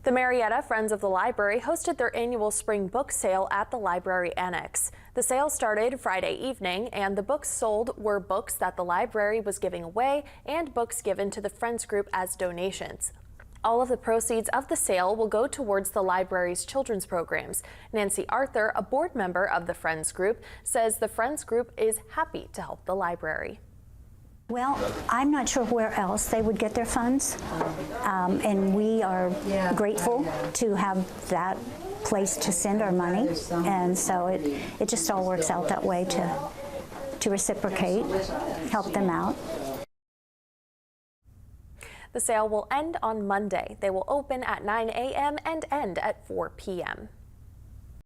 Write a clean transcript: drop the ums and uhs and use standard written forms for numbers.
The Marietta Friends of the Library hosted their annual spring book sale at the library annex. The sale started Friday evening, and the books sold were books that the library was giving away and books given to the Friends group as donations. All of the proceeds of the sale will go towards the library's children's programs. Nancy Arthur, a board member of the Friends group, says the Friends group is happy to help the library. Well, I'm not sure where else they would get their funds, and we are grateful to have that place to send our money, and so it just all works out that way to reciprocate, help them out. The sale will end on Monday. They will open at 9 a.m. and end at 4 p.m.